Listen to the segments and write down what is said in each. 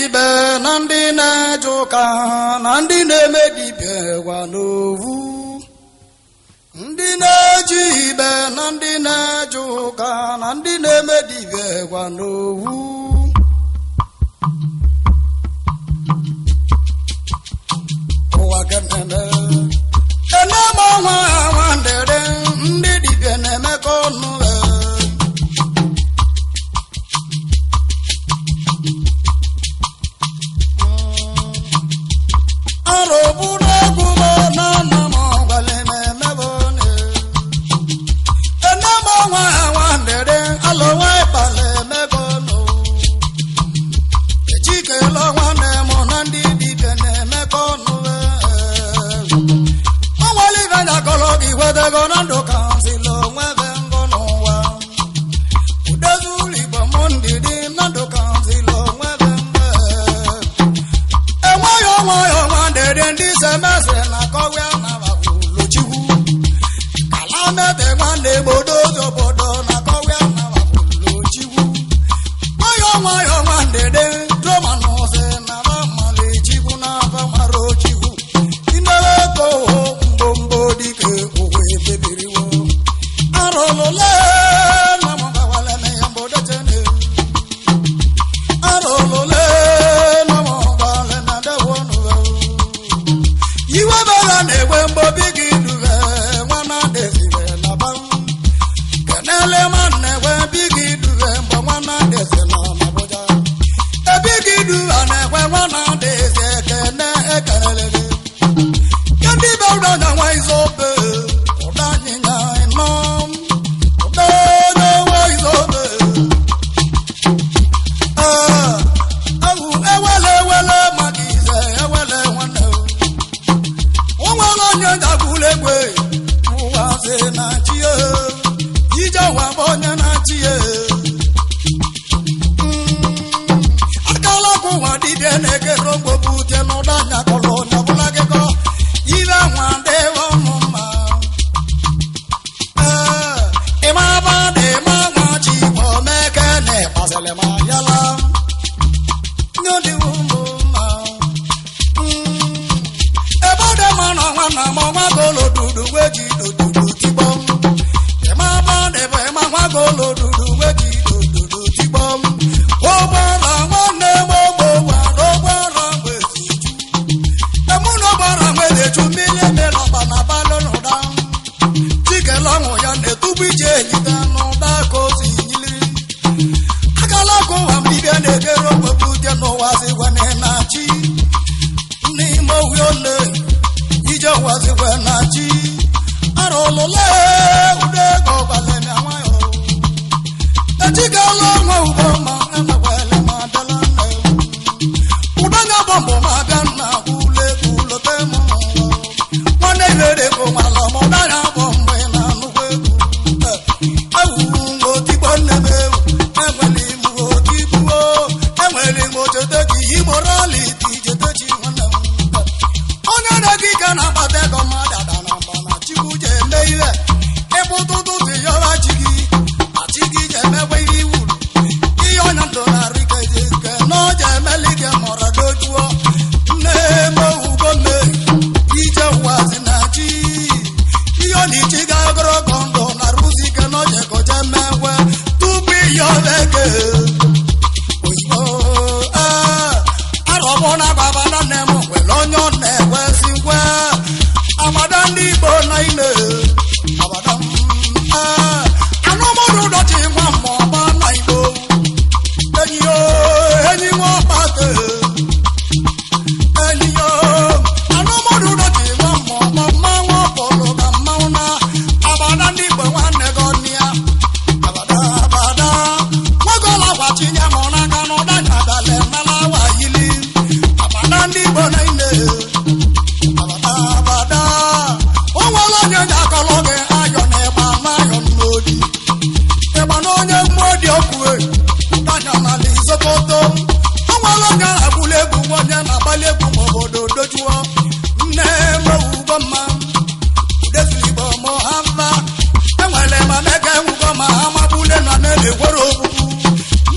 Igbe na ndị na-eje ụka na ndị na-eme dibia gwa n'owu. Ndị na-eji Igbe na ndị na-eje ụka na ndị na-eme dibia gwa n'owu. Ụwa kenene enema nwa nwandere ndị dibia na-emekọ ọnụ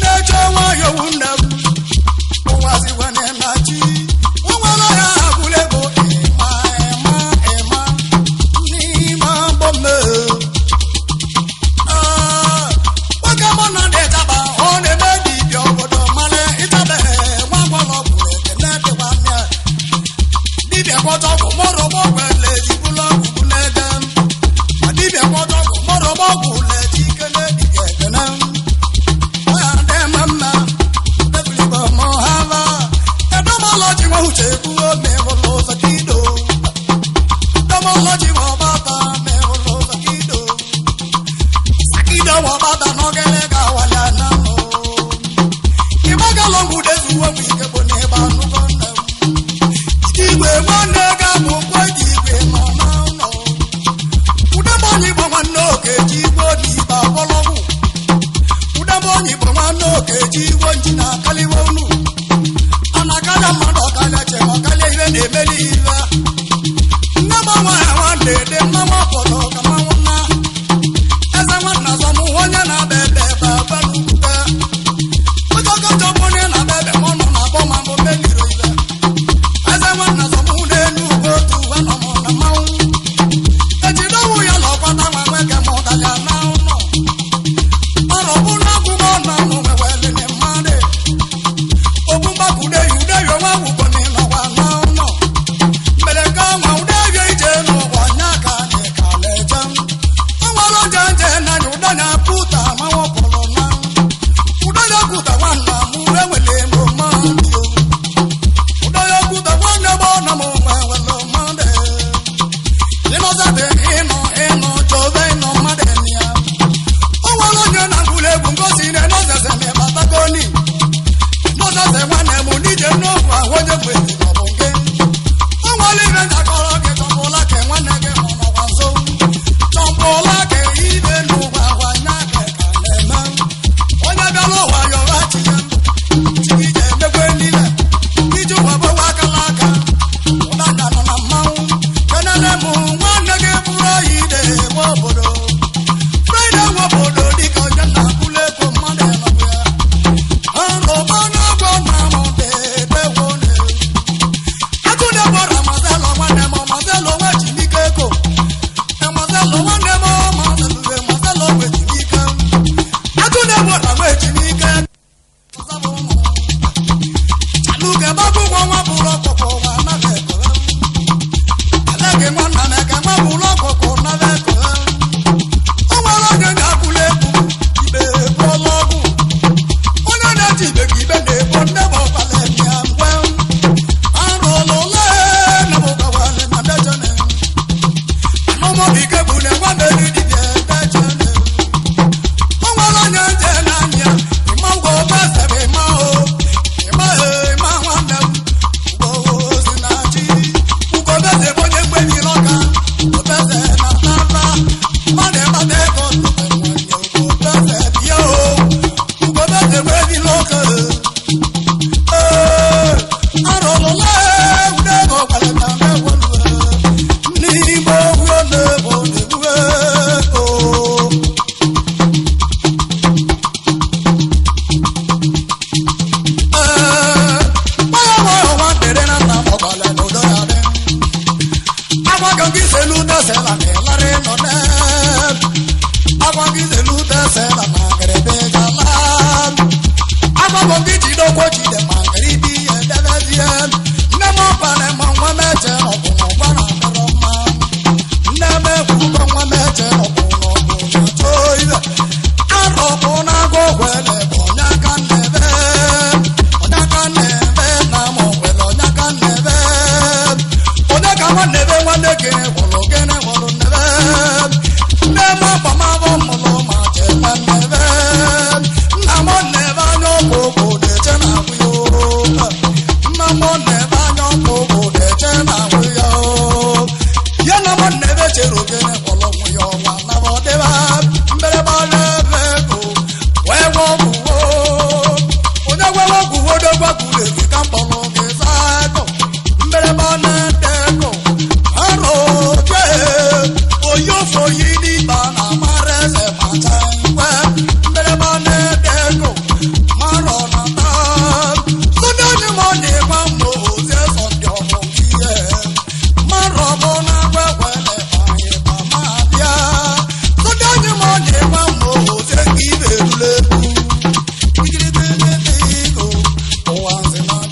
Necho wa yo wunna, uwazi Once in a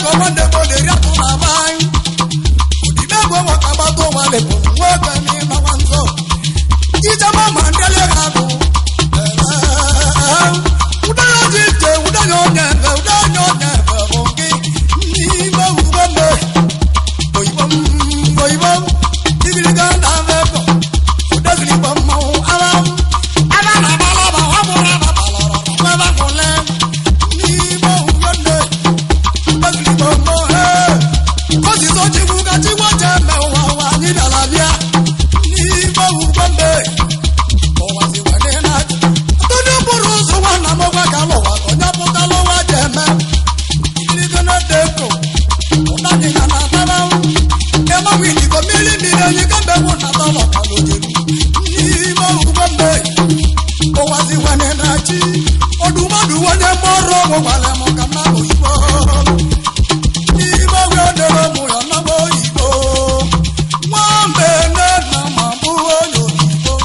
go mande go de ya tu na bai Udibe go wakabato wale go waka ni mawanzo Ija mama ndele hago Udayo jite udayo nyembe bongi Ni ma ubambe Boybom Dibili ganda veko Udazili bamo alam Alana balaba wabura babalora Waba kole Ni ma ubambe Udazili bamo Kosi sochi buka chiwa jeme Wawa ni dalabia Ni ma ubambe Owazi wane naji Tony Burusu wana moga kalowa Tonya puta lowa jeme Dibili gana deko Udani gana tabawu Ema wini ko mili mili yi kambe wuna tolo kalojeru Ni ma ubambe Owazi wane naji Odumadu wane moro Wale mo kamna oyibo Ni ma wene mo ya na oyibo Mwambe ne na mambu oyibo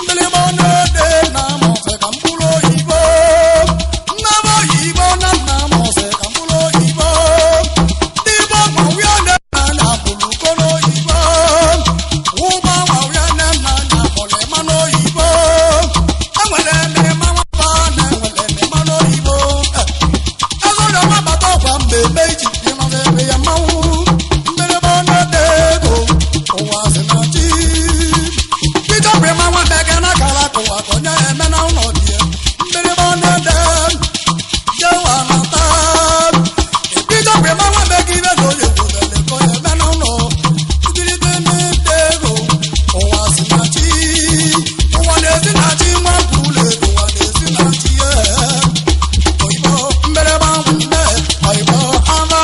Mbele mo ne de na mo se kambulo oyibo Na mo oyibo na mo se kambulo oyibo Ni mo mo wene na bulu kono oyibo Uma mo wene na bole mano oyibo Enwele me ma wapa na enwele me mano oyibo Ezo na wabato kwa mbe meji Yema zebe ya mawu Mbele mo ne de go Owazi na chi Pito pe ma wande gana kala ko akonya emena unodie Mbele mo ne de Jewa na ta Pito pe ma wande kibe do ye go dele ko emena uno Ibili de ne de go Owazi na chi Owane na chi mwa kule Owane na chi Oyibo mbele ba wunde Oyibo ama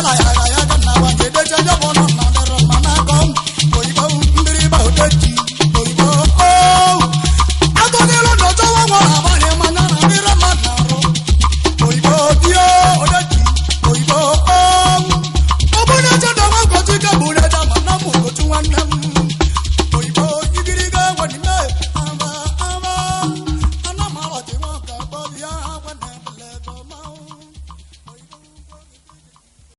ya ya ya ya na wa je de je bo no